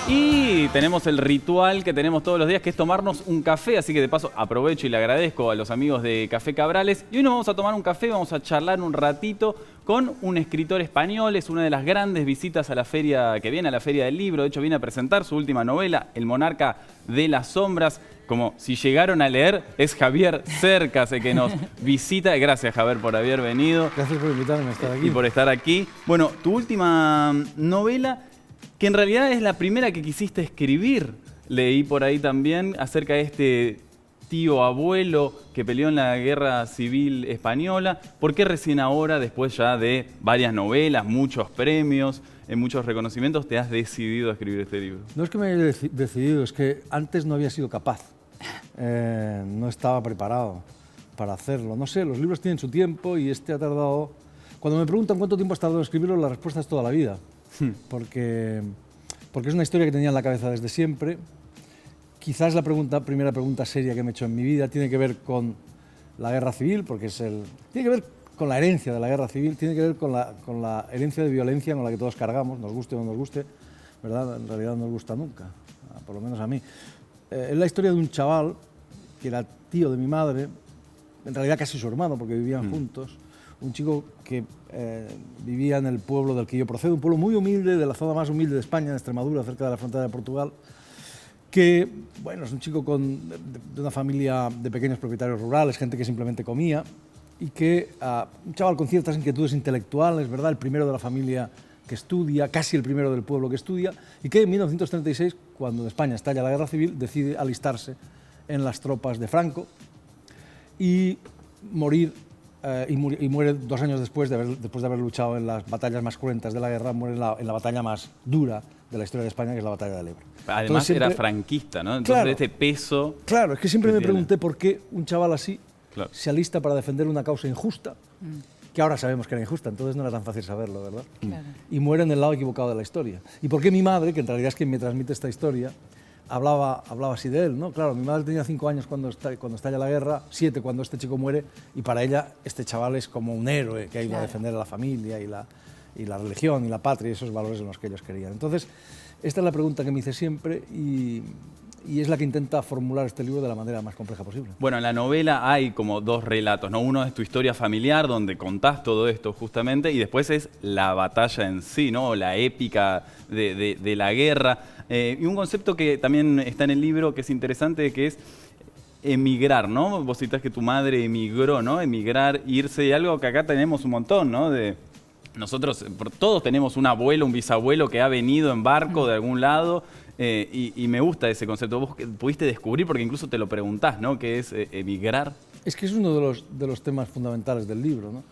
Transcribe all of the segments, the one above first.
Y tenemos el ritual que tenemos todos los días, que es tomarnos un café, así que de paso aprovecho y le agradezco a los amigos de Café Cabrales. Y hoy nos vamos a tomar un café, vamos a charlar un ratito con un escritor español. Es una de las grandes visitas a la feria, que viene a la Feria del Libro. De hecho, viene a presentar su última novela, El monarca de las sombras. Como si llegaron a leer, es Javier Cercas el que nos visita. Gracias, Javier, por haber venido. Gracias por invitarme a estar aquí. Y por estar aquí. Bueno, tu última novela, que en realidad es la primera que quisiste escribir. Leí por ahí también acerca de este tío abuelo que peleó en la Guerra Civil Española. ¿Por qué recién ahora, después ya de varias novelas, muchos premios, muchos reconocimientos, te has decidido a escribir este libro? No es que me haya decidido, es que antes no había sido capaz. No estaba preparado para hacerlo. No sé, los libros tienen su tiempo y este ha tardado... Cuando me preguntan cuánto tiempo has tardado en escribirlo, la respuesta es toda la vida. Porque es una historia que tenía en la cabeza desde siempre. Quizás la primera pregunta seria que me he hecho en mi vida tiene que ver con la guerra civil, porque tiene que ver con la herencia de la guerra civil, tiene que ver con la herencia de violencia con la que todos cargamos, nos guste o no nos guste, ¿verdad? En realidad no nos gusta nunca, por lo menos a mí. Es la historia de un chaval que era tío de mi madre, en realidad casi su hermano, porque vivían juntos. Un chico que vivía en el pueblo del que yo procedo, un pueblo muy humilde, de la zona más humilde de España, en Extremadura, cerca de la frontera de Portugal, que, bueno, es un chico de una familia de pequeños propietarios rurales, gente que simplemente comía, y que, un chaval con ciertas inquietudes intelectuales, ¿verdad? El primero de la familia que estudia, casi el primero del pueblo que estudia, y que en 1936, cuando en España estalla la guerra civil, decide alistarse en las tropas de Franco y morir. Y muere 2 años después de haber luchado en las batallas más cruentas de la guerra, muere en la batalla más dura de la historia de España, que es la batalla del Ebro. Además siempre, era franquista, ¿no? Entonces claro, este peso... Claro, es que siempre me pregunté por qué un chaval así se alista para defender una causa injusta, que ahora sabemos que era injusta, entonces no era tan fácil saberlo, ¿verdad? Claro. Y muere en el lado equivocado de la historia. ¿Y por qué mi madre, que en realidad es quien me transmite esta historia, hablaba así de él, ¿no? Claro, mi madre tenía 5 años cuando estalla la guerra, 7 cuando este chico muere, y para ella este chaval es como un héroe que ha ido a defender a la familia y la religión y la patria y esos valores en los que ellos querían. Entonces, esta es la pregunta que me hice siempre y es la que intenta formular este libro de la manera más compleja posible. Bueno, en la novela hay como 2 relatos, ¿no? Uno es tu historia familiar, donde contás todo esto justamente, y después es la batalla en sí, ¿no? La épica de la guerra. Y un concepto que también está en el libro que es interesante, que es emigrar, ¿no? Vos citás que tu madre emigró, ¿no? Emigrar, irse, y algo que acá tenemos un montón, ¿no? Nosotros todos tenemos un abuelo, un bisabuelo que ha venido en barco de algún lado, y me gusta ese concepto. Vos pudiste descubrir, porque incluso te lo preguntás, ¿no? ¿Qué es emigrar? Es que es uno de los temas fundamentales del libro, ¿no?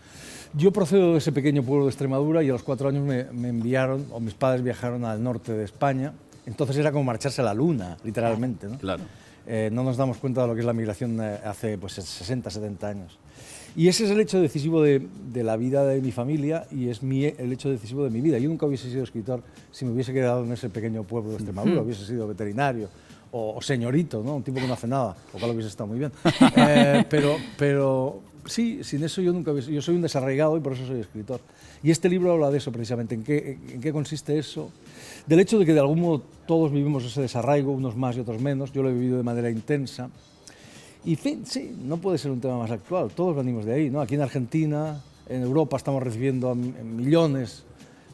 Yo procedo de ese pequeño pueblo de Extremadura y a los 4 años me enviaron, o mis padres viajaron al norte de España. Entonces era como marcharse a la luna, literalmente, ¿no? Claro. No nos damos cuenta de lo que es la migración hace pues, 60, 70 años. Y ese es el hecho decisivo de la vida de mi familia y es el hecho decisivo de mi vida. Yo nunca hubiese sido escritor si me hubiese quedado en ese pequeño pueblo de Extremadura, hubiese sido veterinario o señorito, ¿no? Un tipo que no hace nada, lo cual hubiese estado muy bien. Pero sí, sin eso yo soy un desarraigado y por eso soy escritor. Y este libro habla de eso precisamente, en qué consiste eso. Del hecho de que de algún modo todos vivimos ese desarraigo, unos más y otros menos. Yo lo he vivido de manera intensa. Y sí, no puede ser un tema más actual, todos venimos de ahí, ¿no? Aquí en Argentina, en Europa estamos recibiendo a millones,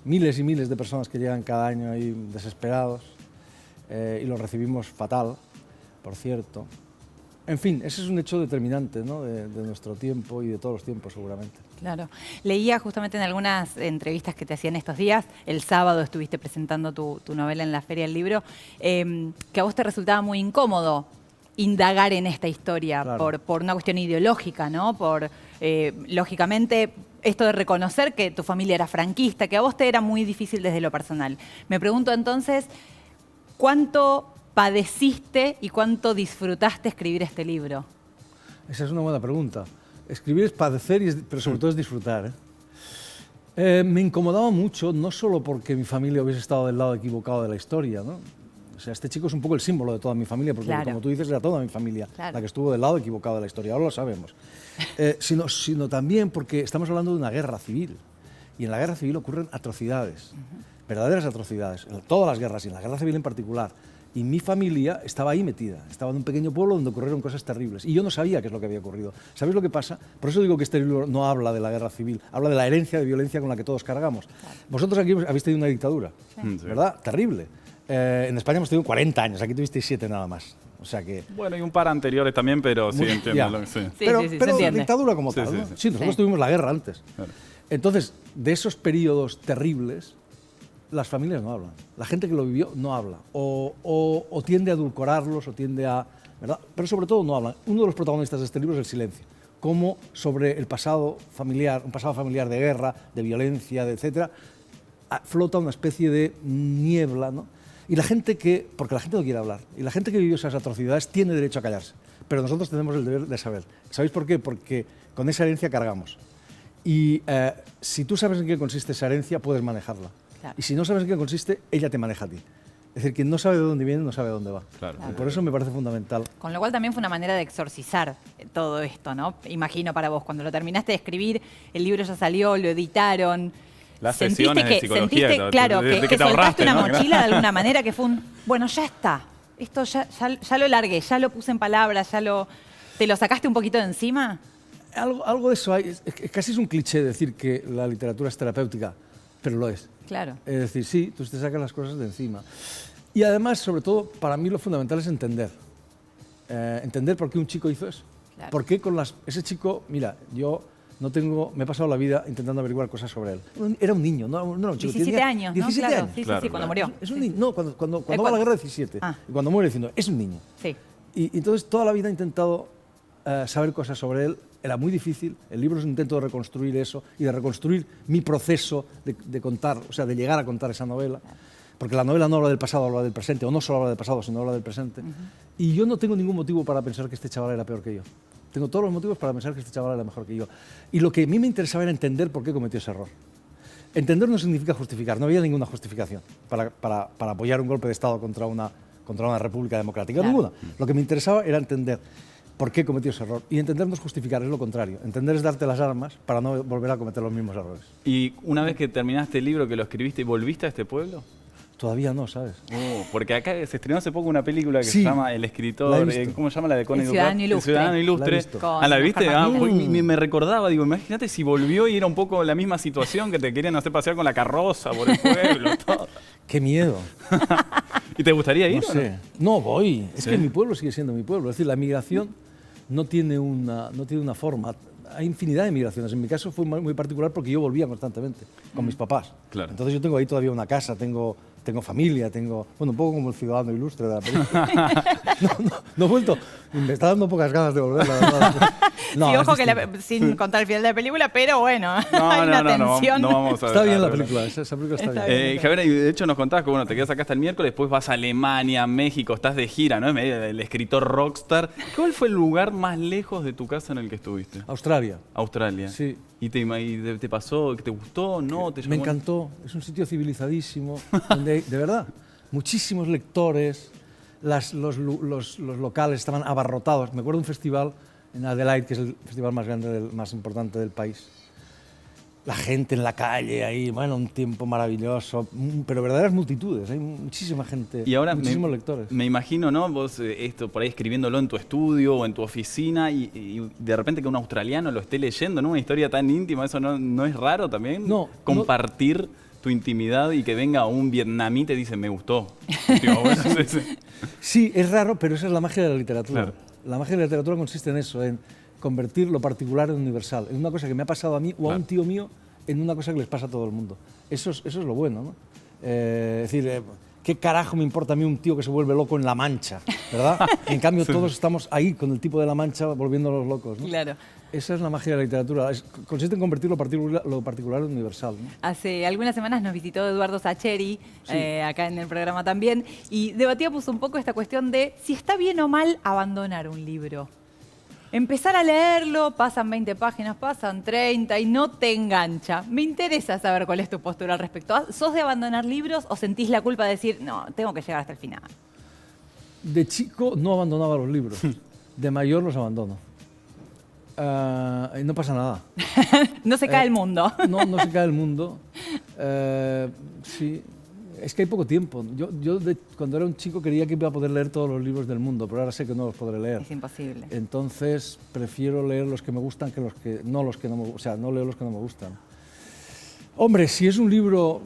miles y miles de personas que llegan cada año ahí desesperados y los recibimos fatal, por cierto. En fin, ese es un hecho determinante, ¿no? de nuestro tiempo y de todos los tiempos seguramente. Claro. Leía justamente en algunas entrevistas que te hacían estos días, el sábado estuviste presentando tu novela en la Feria del Libro, que a vos te resultaba muy incómodo indagar en esta historia, claro, por una cuestión ideológica, ¿no? Lógicamente, esto de reconocer que tu familia era franquista, que a vos te era muy difícil desde lo personal. Me pregunto entonces, ¿cuánto padeciste y cuánto disfrutaste escribir este libro? Esa es una buena pregunta. Escribir es padecer, pero sobre todo es disfrutar, ¿eh? Me incomodaba mucho, no solo porque mi familia hubiese estado del lado equivocado de la historia, ¿no? O sea, este chico es un poco el símbolo de toda mi familia, porque claro, como tú dices, era toda mi familia la que estuvo del lado equivocado de la historia, ahora lo sabemos. Sino también porque estamos hablando de una guerra civil, y en la guerra civil ocurren atrocidades. verdaderas atrocidades, en todas las guerras y en la guerra civil en particular. Y mi familia estaba ahí metida, estaba en un pequeño pueblo donde ocurrieron cosas terribles. Y yo no sabía qué es lo que había ocurrido. ¿Sabéis lo que pasa? Por eso digo que este libro no habla de la guerra civil, habla de la herencia de violencia con la que todos cargamos. Claro. Vosotros aquí habéis tenido una dictadura, sí. ¿Verdad? Terrible. En España hemos tenido 40 años, aquí tuvisteis 7 nada más. O sea que... Bueno, y un par anteriores también, pero sí entiendo. Sí. Pero dictadura como tal, ¿no? Sí, nosotros tuvimos la guerra antes. Claro. Entonces, de esos periodos terribles, las familias no hablan. La gente que lo vivió no habla. O tiende a edulcorarlos, o tiende a... ¿verdad? Pero sobre todo no hablan. Uno de los protagonistas de este libro es el silencio. Cómo sobre el pasado familiar, un pasado familiar de guerra, de violencia, de etcétera, flota una especie de niebla, ¿no? Y la gente que... Porque la gente no quiere hablar. Y la gente que vivió esas atrocidades tiene derecho a callarse. Pero nosotros tenemos el deber de saber. ¿Sabéis por qué? Porque con esa herencia cargamos. Y si tú sabes en qué consiste esa herencia, puedes manejarla. Claro. Y si no sabes en qué consiste, ella te maneja a ti. Es decir, quien no sabe de dónde viene, no sabe de dónde va. Claro. Y por eso me parece fundamental. Con lo cual también fue una manera de exorcizar todo esto, ¿no? Imagino para vos, cuando lo terminaste de escribir, el libro ya salió, lo editaron. Las sesiones de psicología. Sentiste, claro, que soltaste una mochila de alguna manera, que fue un, bueno, ya está. Esto ya lo largué, ya lo puse en palabras, ¿te lo sacaste un poquito de encima? Algo de eso hay. Casi es un cliché decir que la literatura es terapéutica, pero lo es. Claro. Es decir, sí, tú te sacas las cosas de encima. Y además, sobre todo, para mí lo fundamental es entender. Entender por qué un chico hizo eso. Claro. Por qué ese chico, mira, yo me he pasado la vida intentando averiguar cosas sobre él. Era un niño, no era un chico. 17 años, 17 ¿no? Claro. años. Sí, sí, cuando murió. Es un niño. No, cuando va a la guerra 17. Y cuando muere 19. Es un niño. Sí. Y entonces toda la vida he intentado saber cosas sobre él. Era muy difícil. El libro es un intento de reconstruir eso y de reconstruir mi proceso de contar, o sea, de llegar a contar esa novela. Porque la novela no habla del pasado, habla del presente, o no solo habla del pasado, sino habla del presente. Y yo no tengo ningún motivo para pensar que este chaval era peor que yo. Tengo todos los motivos para pensar que este chaval era mejor que yo. Y lo que a mí me interesaba era entender por qué cometió ese error. Entender no significa justificar, no había ninguna justificación para apoyar un golpe de Estado contra una república democrática, ninguna. Lo que me interesaba era entender por qué cometió ese error. Y entender no es justificar, es lo contrario. Entender es darte las armas para no volver a cometer los mismos errores. Y una vez que terminaste el libro, que lo escribiste, ¿volviste a este pueblo? Todavía no, ¿sabes? Porque acá se estrenó hace poco una película que se llama El escritor, ¿cómo se llama la de Connie? El Ciudadano Ilustre. El Ciudadano Ilustre. ¿La viste? Me recordaba, digo, imagínate si volvió y era un poco la misma situación, que te querían hacer pasear con la carroza por el pueblo, todo. ¡Qué miedo! ¿Y te gustaría ir? No sé. No voy. Es que mi pueblo sigue siendo mi pueblo. Es decir, la migración no tiene una forma. Hay infinidad de migraciones. En mi caso fue muy particular porque yo volvía constantemente con mis papás. Claro. Entonces yo tengo ahí todavía una casa, tengo familia, bueno, un poco como el Ciudadano Ilustre de la película. No he vuelto. Me está dando pocas ganas de volver, la verdad. No, sí, ojo que sin contar el final de la película, pero bueno, hay una tensión. No vamos a ver. Está bien la película, esa película está bien. Javier, de hecho nos contabas que te quedas acá hasta el miércoles, después vas a Alemania, México, estás de gira, ¿no? El escritor rockstar. ¿Cuál fue el lugar más lejos de tu casa en el que estuviste? Australia. Australia. Sí. ¿Y te pasó? ¿Te gustó? ¿No? ¿Te llamó? Me encantó. Es un sitio civilizadísimo, donde hay, de verdad, muchísimos lectores, los locales estaban abarrotados. Me acuerdo de un festival en Adelaide, que es el festival más grande, más importante del país. La gente en la calle ahí, bueno, un tiempo maravilloso, pero verdaderas multitudes, hay muchísima gente, y ahora muchísimos lectores. Me imagino, ¿no? Vos esto por ahí escribiéndolo en tu estudio o en tu oficina y de repente que un australiano lo esté leyendo, ¿no? Una historia tan íntima, ¿eso no es raro también? No. Compartir tu intimidad y que venga un vietnamí y te dice, me gustó. Sí, es raro, pero esa es la magia de la literatura. Claro. La magia de la literatura consiste en eso, en convertir lo particular en universal, en una cosa que me ha pasado a mí o a un tío mío, en una cosa que les pasa a todo el mundo. Eso es lo bueno, ¿no? Es decir, ¿qué carajo me importa a mí un tío que se vuelve loco en La Mancha, verdad? En cambio, todos estamos ahí con el tipo de La Mancha volviéndonos locos, ¿no? Claro. Esa es la magia de la literatura, consiste en convertir lo particular en universal, ¿no? Hace algunas semanas nos visitó Eduardo Sacheri, acá en el programa también, y debatíamos un poco esta cuestión de si está bien o mal abandonar un libro. Empezar a leerlo, pasan 20 páginas, pasan 30 y no te engancha. Me interesa saber cuál es tu postura al respecto. ¿Sos de abandonar libros o sentís la culpa de decir, no, tengo que llegar hasta el final? De chico no abandonaba los libros, de mayor los abandono. Y no pasa nada. No se cae el mundo. No se cae el mundo. Sí, Es que hay poco tiempo. Cuando era un chico creía que iba a poder leer todos los libros del mundo, pero ahora sé que no los podré leer. Es imposible. Entonces prefiero leer los que me gustan que no los que no me, o sea, no leo los que no me gustan. Hombre, si es un libro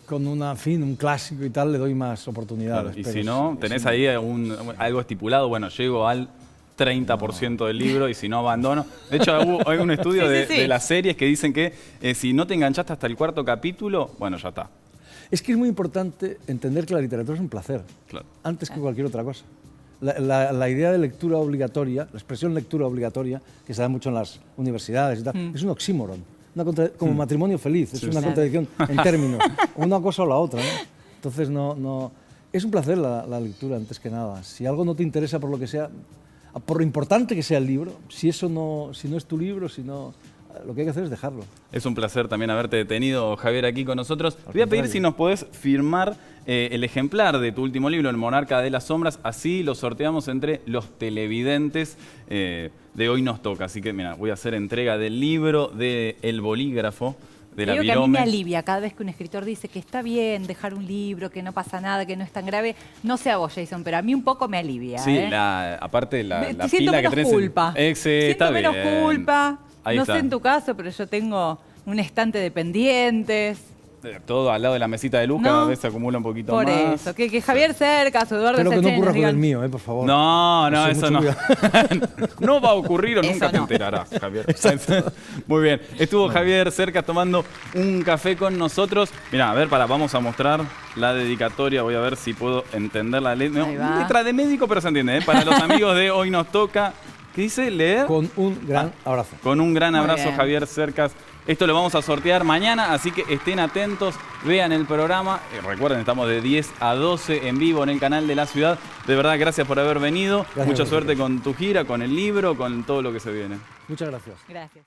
con un clásico y tal, le doy más oportunidades. Claro, y si no, tenés ahí algo estipulado, bueno, llego al 30% del libro y si no abandono. De hecho, hay un estudio de las series que dicen que si no te enganchaste hasta el 4.º capítulo, bueno, ya está. Es que es muy importante entender que la literatura es un placer, Claro. antes que cualquier otra cosa. La idea de lectura obligatoria, la expresión lectura obligatoria, que se da mucho en las universidades y tal, es un oxímoron, como matrimonio feliz, es una contradicción en términos, una cosa o la otra, ¿no? Entonces, es un placer la lectura antes que nada. Si algo no te interesa por lo que sea, por lo importante que sea el libro, si no es tu libro, lo que hay que hacer es dejarlo. Es un placer también haberte detenido, Javier, aquí con nosotros. Te voy a pedir si nos podés firmar el ejemplar de tu último libro, El Monarca de las Sombras. Así lo sorteamos entre los televidentes de Hoy Nos Toca. Así que, mira, voy a hacer entrega del libro, del bolígrafo, de la Digo que a mí virome. me alivia cada vez que un escritor dice que está bien dejar un libro, que no pasa nada, que no es tan grave. No sé a vos, Jason, pero a mí un poco me alivia. Sí, aparte la siento pila menos que tenés. culpa. Está Siento menos bien. culpa. Ahí No está. sé en tu caso, pero yo tengo un estante de pendientes. Todo al lado de la mesita de luz, cada No. vez se acumula un poquito Por más. eso. Que Javier Cercas, Eduardo Espero que no Sachén ocurra nos con el digan, mío, por favor. No, Hace eso mucho no. cuidado. No va a ocurrir o Eso nunca te no. enterarás, Javier. Muy bien. Estuvo Javier Cercas tomando un café con nosotros. Mirá, a ver, vamos a mostrar la dedicatoria. Voy a ver si puedo entender la letra. Ahí va. Letra de médico, pero se entiende, ¿eh? Para los amigos de Hoy Nos Toca. ¿Qué dice? Leer. Con un gran abrazo. Con un gran Muy abrazo, bien. Javier Cercas. Esto lo vamos a sortear mañana, así que estén atentos, vean el programa. Recuerden, estamos de 10 a 12 en vivo en el canal de La Ciudad. De verdad, gracias por haber venido. Gracias. Mucha suerte con tu gira, con el libro, con todo lo que se viene. Muchas gracias. Gracias.